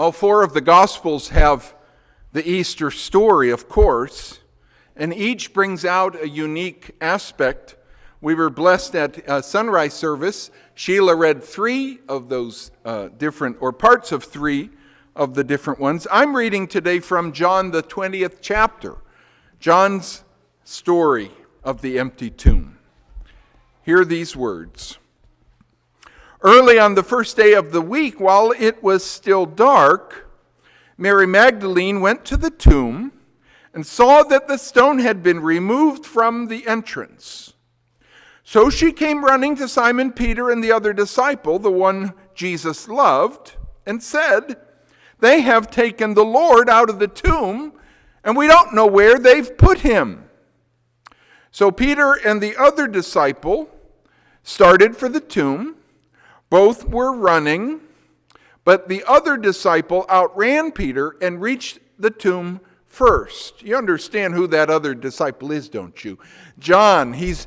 All four of the Gospels have the Easter story, of course, and each brings out a unique aspect. We were blessed at sunrise service. Sheila read three of those parts of three of the different ones. I'm reading today from John, the 20th chapter, John's story of the empty tomb. Hear these words. Early on the first day of the week, while it was still dark, Mary Magdalene went to the tomb and saw that the stone had been removed from the entrance. So she came running to Simon Peter and the other disciple, the one Jesus loved, and said, "They have taken the Lord out of the tomb, and we don't know where they've put him." So Peter and the other disciple started for the tomb. Both were running, but the other disciple outran Peter and reached the tomb first. You understand who that other disciple is, don't you? John. He's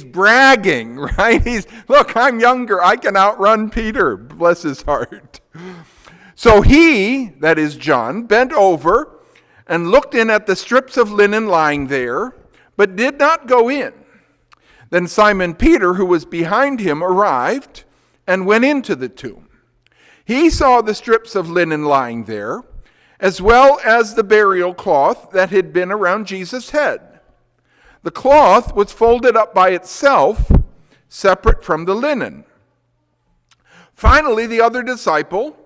bragging, right? Look, I'm younger. I can outrun Peter. Bless his heart. So he, that is John, bent over and looked in at the strips of linen lying there, but did not go in. Then Simon Peter, who was behind him, arrived and went into the tomb. He saw the strips of linen lying there, as well as the burial cloth that had been around Jesus' head. The cloth was folded up by itself, separate from the linen. Finally, the other disciple,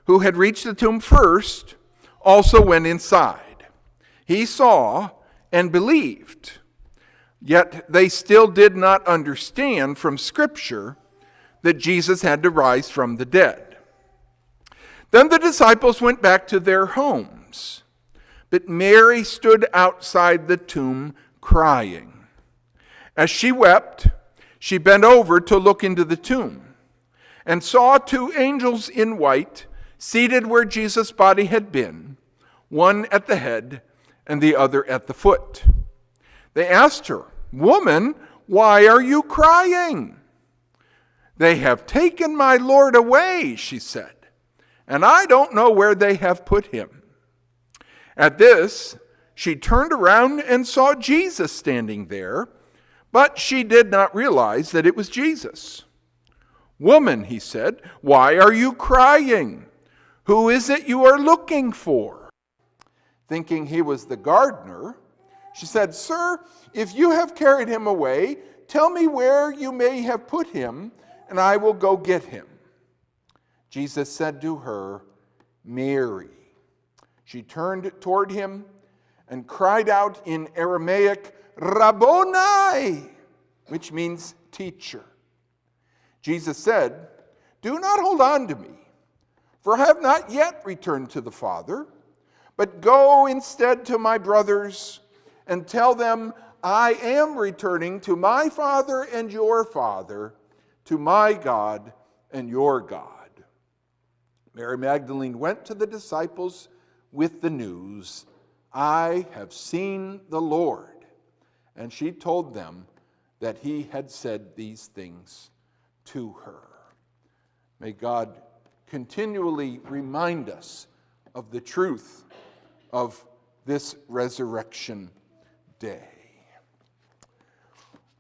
who had reached the tomb first, also went inside. He saw and believed, yet they still did not understand from Scripture that Jesus had to rise from the dead. Then the disciples went back to their homes, but Mary stood outside the tomb crying. As she wept, she bent over to look into the tomb and saw two angels in white seated where Jesus' body had been, one at the head and the other at the foot. They asked her, "Woman, why are you crying?" "They have taken my Lord away," she said, "and I don't know where they have put him." At this, she turned around and saw Jesus standing there, but she did not realize that it was Jesus. "Woman," he said, "why are you crying? Who is it you are looking for?" Thinking he was the gardener, she said, "Sir, if you have carried him away, tell me where you may have put him, and I will go get him." Jesus said to her, "Mary." She turned toward him and cried out in Aramaic, "Rabboni," which means teacher. Jesus said, "Do not hold on to me, for I have not yet returned to the Father, but go instead to my brothers and tell them I am returning to my Father and your Father, to my God and your God." Mary Magdalene went to the disciples with the news, "I have seen the Lord." And she told them that he had said these things to her. May God continually remind us of the truth of this resurrection day.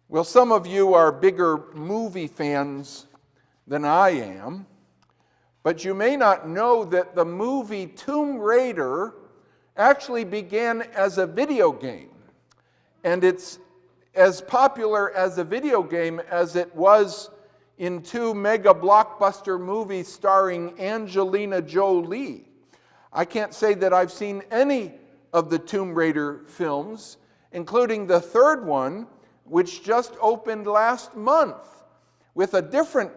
Well, some of you are bigger movie fans than I am, but you may not know that the movie Tomb Raider actually began as a video game. And it's as popular as a video game as it was in two mega blockbuster movies starring Angelina Jolie. I can't say that I've seen any of the Tomb Raider films, including the third one, which just opened last month with a different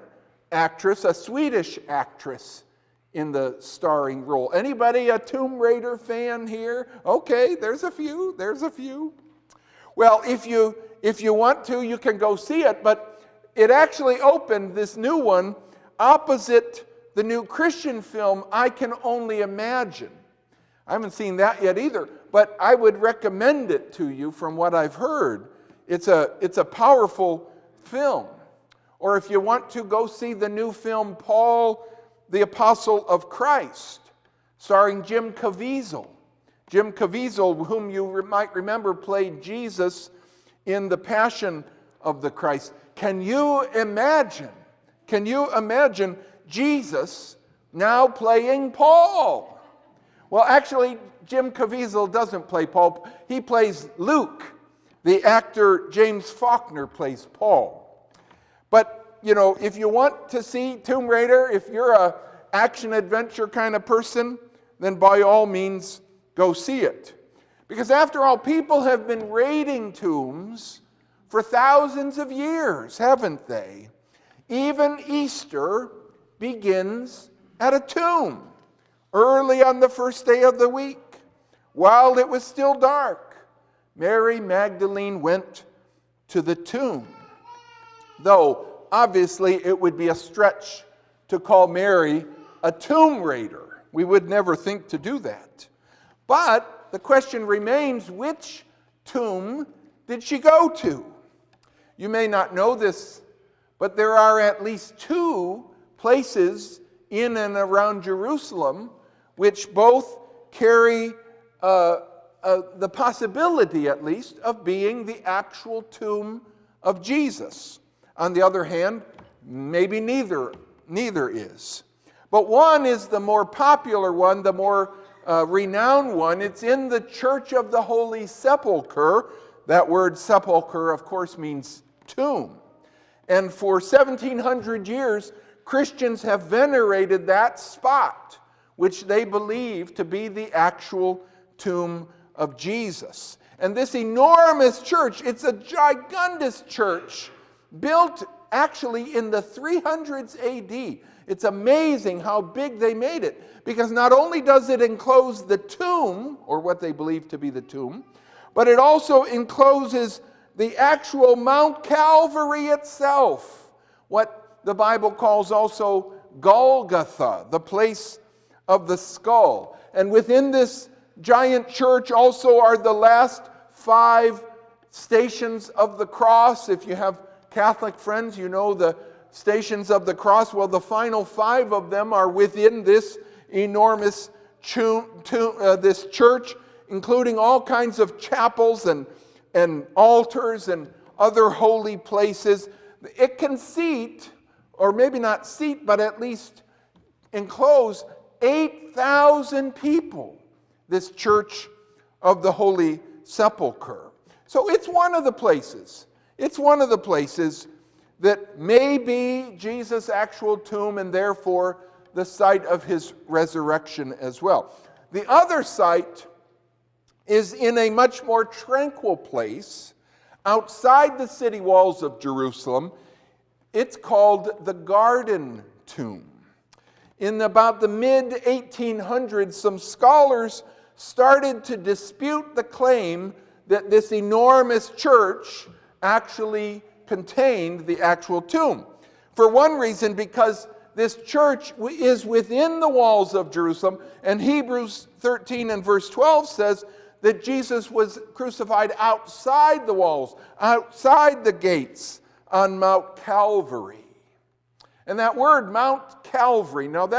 actress, a Swedish actress, in the starring role. Anybody a Tomb Raider fan here? Okay, there's a few. Well, if you want to, you can go see it, but it actually opened, this new one, opposite the new Christian film, I Can Only Imagine. I haven't seen that yet either, but I would recommend it to you from what I've heard. It's a powerful film. Or if you want to, go see the new film, Paul, the Apostle of Christ. starring Jim Caviezel. Jim Caviezel, whom you might remember, played Jesus in The Passion of the Christ. Can you imagine Jesus now playing Paul? Well, actually, Jim Caviezel doesn't play Paul. He plays Luke. The actor James Faulkner plays Paul. But, if you want to see Tomb Raider, if you're a action-adventure kind of person, then by all means, go see it. Because after all, people have been raiding tombs for thousands of years, haven't they? Even Easter begins at a tomb, early on the first day of the week, while it was still dark. Mary Magdalene went to the tomb. Though, obviously, it would be a stretch to call Mary a tomb raider. We would never think to do that. But the question remains, which tomb did she go to? You may not know this, but there are at least two places in and around Jerusalem which both carry the possibility, at least, of being the actual tomb of Jesus. On the other hand, maybe neither is. But one is the more popular one, the more renowned one. It's in the Church of the Holy Sepulchre. That word sepulchre, of course, means tomb. And for 1,700 years, Christians have venerated that spot, which they believe to be the actual tomb of Jesus. And this enormous church, it's a gigantous church, built actually in the 300s AD. It's amazing how big they made it, because not only does it enclose the tomb, or what they believe to be the tomb, but it also encloses the actual Mount Calvary itself, what the Bible calls also Golgotha, the place of the skull. And within this giant church also are the last 5 stations of the cross. If you have Catholic friends, you know the stations of the cross. Well, the final 5 of them are within this enormous this church, including all kinds of chapels and altars and other holy places. It can seat, or maybe not seat, but at least enclose 8,000 people, this Church of the Holy Sepulchre. So it's one of the places. It's one of the places that may be Jesus' actual tomb, and therefore the site of his resurrection as well. The other site is in a much more tranquil place outside the city walls of Jerusalem. It's called the Garden Tomb. In about the mid-1800s, some scholars started to dispute the claim that this enormous church actually contained the actual tomb. For one reason, because this church is within the walls of Jerusalem, and Hebrews 13 and verse 12 says that Jesus was crucified outside the walls, outside the gates on Mount Calvary. And that word, Mount Calvary, now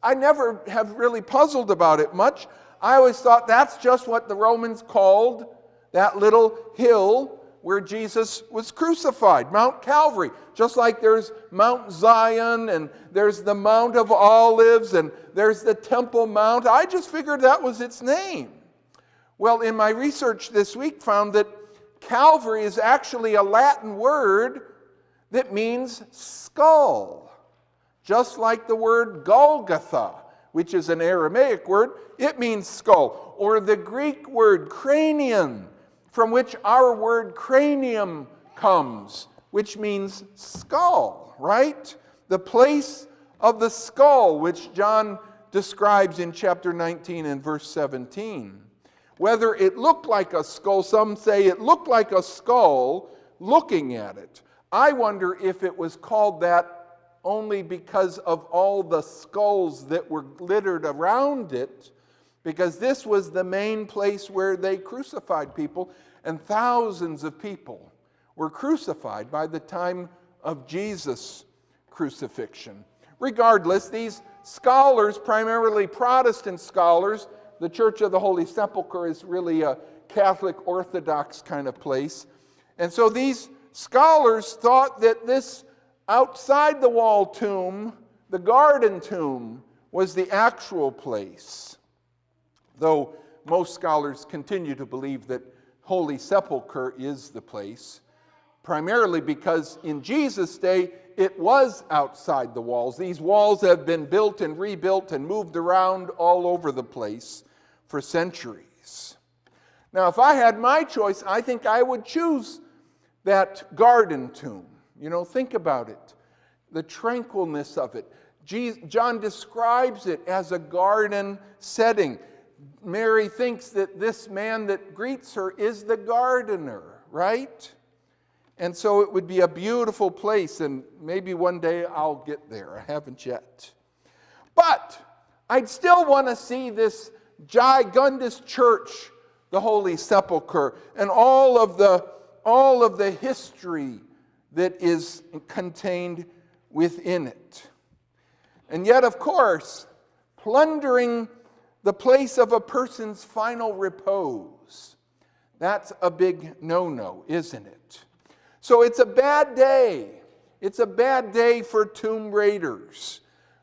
I never have really puzzled about it much. I always thought that's just what the Romans called that little hill where Jesus was crucified, Mount Calvary. Just like there's Mount Zion, and there's the Mount of Olives, and there's the Temple Mount. I just figured that was its name. Well, in my research this week, found that Calvary is actually a Latin word that means skull. Just like the word Golgotha, which is an Aramaic word, it means skull. Or the Greek word cranium, from which our word cranium comes, which means skull, right? The place of the skull, which John describes in chapter 19 and verse 17. Whether it looked like a skull, some say it looked like a skull looking at it. I wonder if it was called that only because of all the skulls that were littered around it, because this was the main place where they crucified people, and thousands of people were crucified by the time of Jesus' crucifixion. Regardless, these scholars, primarily Protestant scholars, the Church of the Holy Sepulchre is really a Catholic Orthodox kind of place. And so these scholars thought that this outside the wall tomb, the garden tomb, was the actual place. Though most scholars continue to believe that Holy Sepulchre is the place, primarily because in Jesus' day it was outside the walls. These walls have been built and rebuilt and moved around all over the place for centuries. Now, if I had my choice, I think I would choose that garden tomb. You know, think about it. The tranquilness of it. John describes it as a garden setting. Mary thinks that this man that greets her is the gardener, right? And so it would be a beautiful place, and maybe one day I'll get there. I haven't yet. But I'd still want to see this gigundous church, the Holy Sepulchre, and all of the history that is contained within it. And yet, of course, plundering the place of a person's final repose, that's a big no-no, isn't it? So it's a bad day. It's a bad day for tomb raiders.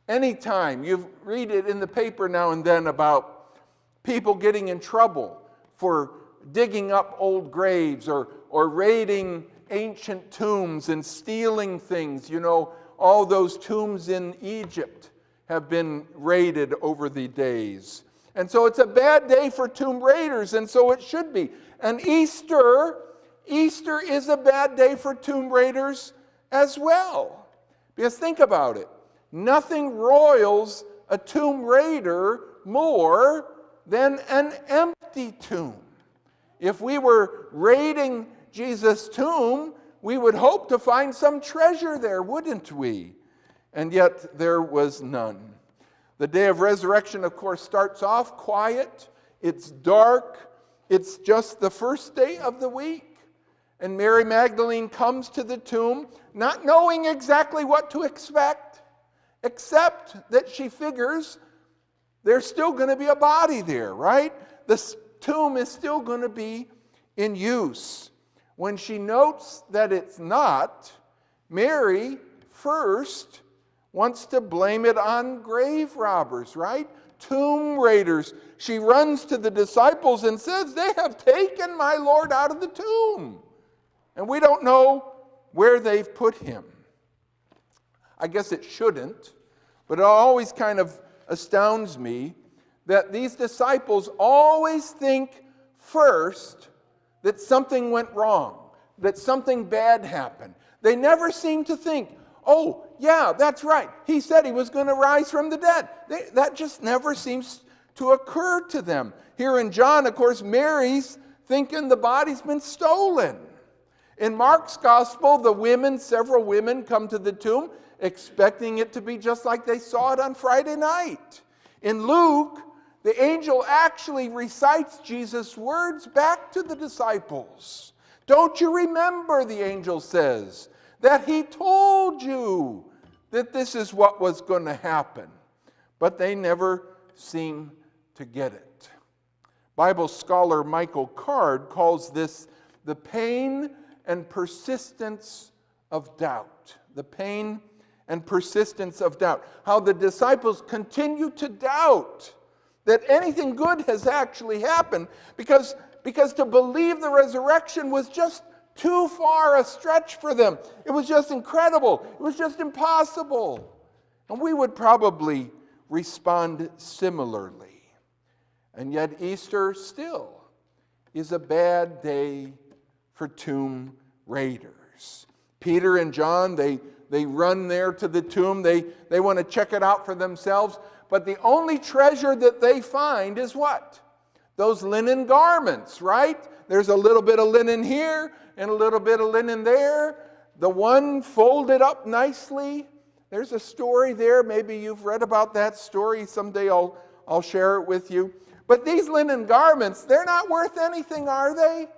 Anytime you read it in the paper now and then about people getting in trouble for digging up old graves or raiding ancient tombs and stealing things. You know, all those tombs in Egypt have been raided over the days. And so it's a bad day for tomb raiders, and so it should be. And Easter is a bad day for tomb raiders as well. Because think about it. Nothing roils a tomb raider more than an empty tomb. If we were raiding Jesus' tomb, we would hope to find some treasure there, wouldn't we? And yet there was none. The day of resurrection, of course, starts off quiet. It's dark. It's just the first day of the week. And Mary Magdalene comes to the tomb, not knowing exactly what to expect, except that she figures there's still going to be a body there, right? The tomb is still going to be in use. When she notes that it's not, Mary first wants to blame it on grave robbers, right? Tomb raiders. She runs to the disciples and says, "They have taken my Lord out of the tomb, and we don't know where they've put him." I guess it shouldn't, but it always kind of astounds me that these disciples always think first that something went wrong, that something bad happened. They never seem to think, "Oh, yeah, that's right. He said he was going to rise from the dead." That just never seems to occur to them. Here in John, of course, Mary's thinking the body's been stolen. In Mark's gospel, several women come to the tomb expecting it to be just like they saw it on Friday night. In Luke, the angel actually recites Jesus' words back to the disciples. "Don't you remember," the angel says, "that he told you that this is what was going to happen?" But they never seem to get it. Bible scholar Michael Card calls this the pain and persistence of doubt. The pain and persistence of doubt. How the disciples continue to doubt that anything good has actually happened because to believe the resurrection was just too far a stretch for them. It was just incredible. It was just impossible. And we would probably respond similarly. And yet Easter still is a bad day for tomb raiders. Peter and John, they run there to the tomb. They want to check it out for themselves. But the only treasure that they find is what? Those linen garments, right? There's a little bit of linen here and a little bit of linen there. The one folded up nicely. There's a story there. Maybe you've read about that story. Someday I'll share it with you. But these linen garments, they're not worth anything, are they?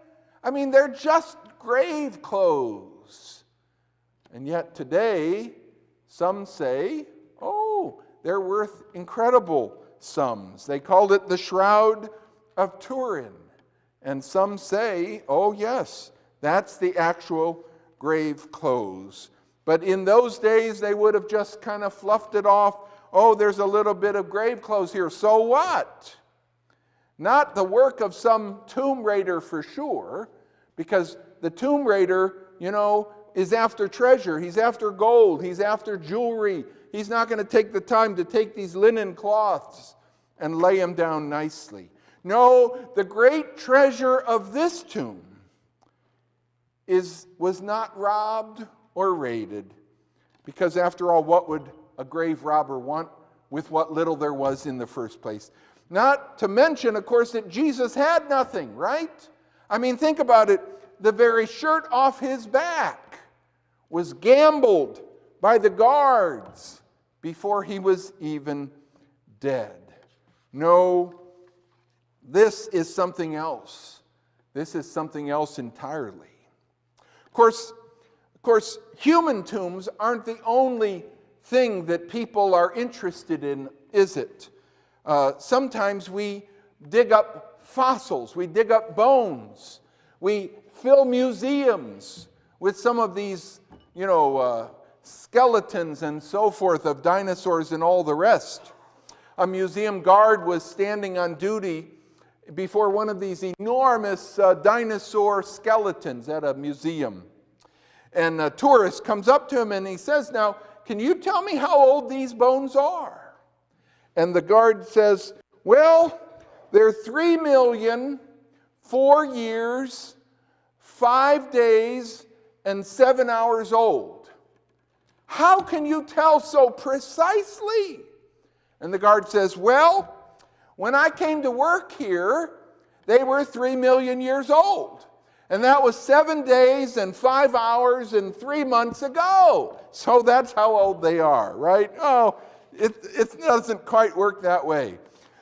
I mean, they're just grave clothes. And yet today, some say, "Oh, they're worth incredible sums. They called it the Shroud of Turin. And some say, oh yes, that's the actual grave clothes. But in those days, they would have just kind of fluffed it off. Oh, there's a little bit of grave clothes here. So what? Not the work of some tomb raider for sure, because the tomb raider, is after treasure. He's after gold. He's after jewelry. He's not going to take the time to take these linen cloths and lay them down nicely. No, the great treasure of this tomb was not robbed or raided, because after all, what would a grave robber want with what little there was in the first place? Not to mention, of course, that Jesus had nothing, right? I mean, think about it. The very shirt off his back was gambled by the guards before he was even dead. No, this is something else. This is something else entirely. Of course, human tombs aren't the only thing that people are interested in, is it? Sometimes we dig up fossils, we dig up bones, we fill museums with some of these, skeletons and so forth of dinosaurs and all the rest. A museum guard was standing on duty before one of these enormous dinosaur skeletons at a museum. And a tourist comes up to him and he says, "Now, can you tell me how old these bones are?" And the guard says, "Well, they're 3,000,004 years, 5 days, and 7 hours old." "How can you tell so precisely?" And the guard says, "Well, when I came to work here, they were 3,000,000 years old. And that was 7 days and 5 hours and 3 months ago. So that's how old they are," right? Oh, it doesn't quite work that way.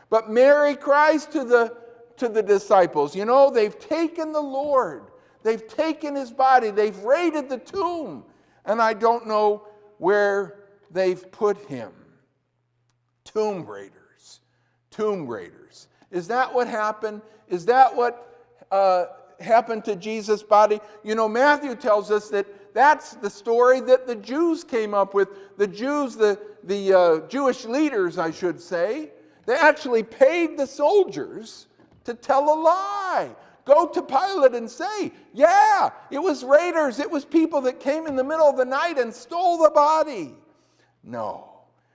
But Mary cries to the disciples, they've taken the Lord. They've taken his body. They've raided the tomb. And I don't know where they've put him. Tomb raiders. Tomb raiders. Is that what happened? Is that what happened to Jesus' body? Matthew tells us that that's the story that the Jews came up with. The Jews, the Jewish leaders, I should say, they actually paid the soldiers to tell a lie. Go to Pilate and say, "Yeah, it was raiders. It was people that came in the middle of the night and stole the body." No,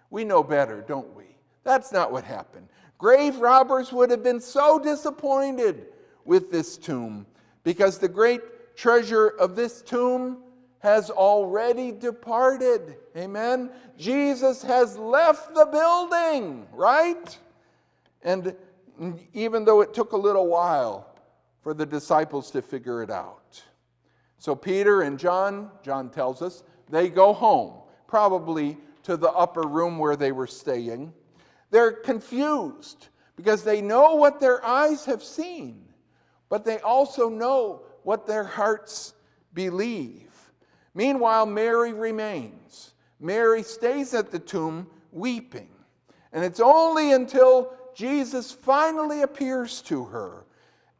we know better, don't we? That's not what happened. Grave robbers would have been so disappointed with this tomb, because the great treasure of this tomb has already departed. Amen? Jesus has left the building, right? And even though it took a little while for the disciples to figure it out. So Peter and John tells us, they go home, probably to the upper room where they were staying. They're confused because they know what their eyes have seen, but they also know what their hearts believe. Meanwhile, Mary remains. Mary stays at the tomb weeping. And it's only until Jesus finally appears to her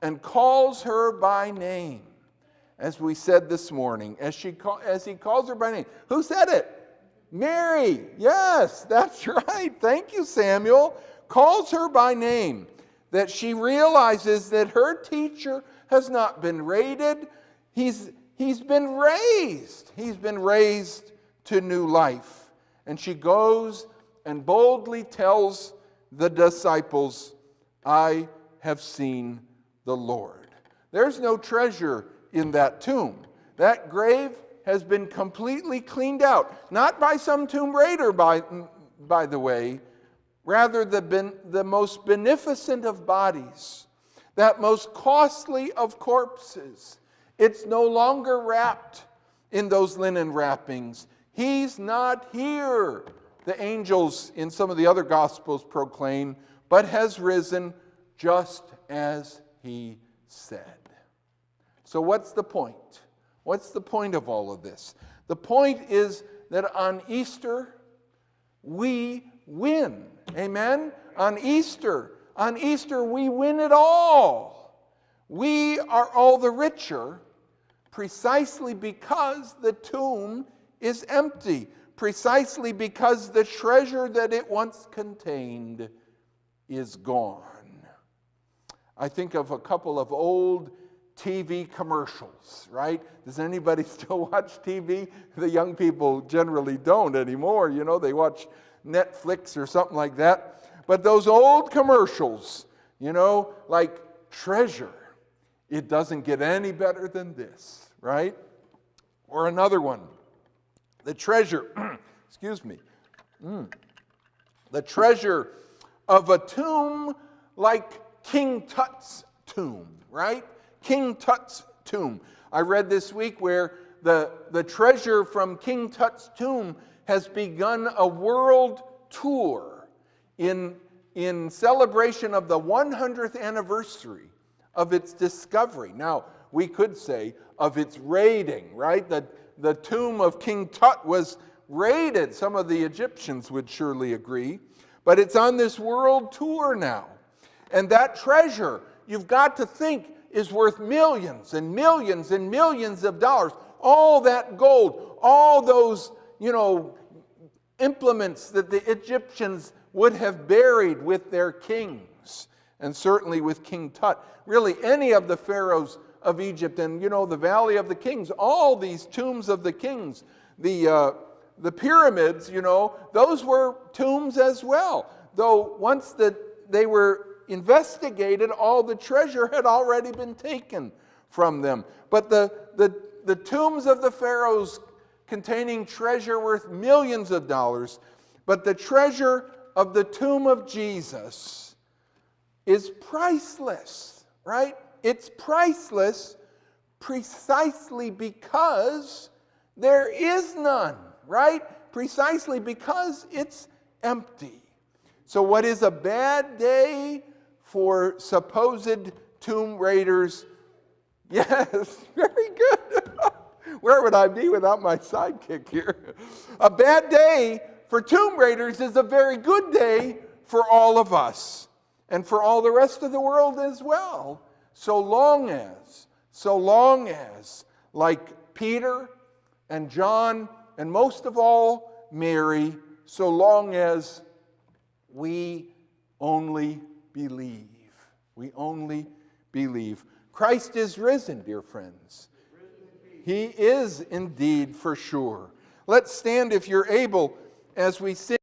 and calls her by name, as we said this morning, as he calls her by name. Who said it? Mary. Yes, that's right. Thank you, Samuel. Calls her by name, that she realizes that her teacher has not been raided. He's been raised. He's been raised to new life. And she goes and boldly tells the disciples, "I have seen the Lord." There's no treasure in that tomb. That grave has been completely cleaned out. Not by some tomb raider, by the way. Rather, the most beneficent of bodies, that most costly of corpses. It's no longer wrapped in those linen wrappings. He's not here, the angels in some of the other Gospels proclaim, but has risen just as he said. So what's the point? What's the point of all of this? The point is that on Easter, we win. Amen? On Easter we win it all. We are all the richer precisely because the tomb is empty, precisely because the treasure that it once contained is gone. I think of a couple of old TV commercials, right? Does anybody still watch TV? The young people generally don't anymore. You know, they watch Netflix or something like that. But those old commercials, you know, like treasure, it doesn't get any better than this, right? Or another one, the treasure, excuse me, the treasure of a tomb like King Tut's tomb, right? King Tut's tomb. I read this week where the treasure from King Tut's tomb has begun a world tour in celebration of the 100th anniversary of its discovery. Now, we could say of its raiding, right? The tomb of King Tut was raided. Some of the Egyptians would surely agree. But it's on this world tour now. And that treasure, you've got to think, is worth millions and millions and millions of dollars. All that gold, all those, you know, implements that the Egyptians would have buried with their kings, and certainly with King Tut. Really, any of the pharaohs of Egypt, and you know, the Valley of the Kings, all these tombs of the kings, the pyramids, you know, those were tombs as well. Though once they were investigated, all the treasure had already been taken from them. But the tombs of the pharaohs containing treasure worth millions of dollars, but the treasure of the tomb of Jesus is priceless, right? It's priceless precisely because there is none, right? Precisely because it's empty. So what is a bad day for supposed tomb raiders? Yes, very good. Where would I be without my sidekick here? A bad day for tomb raiders is a very good day for all of us and for all the rest of the world as well. So long as, like Peter and John, and most of all Mary, so long as we only believe. We only believe. Christ is risen, dear friends. He is indeed, for sure. Let's stand, if you're able, as we sing.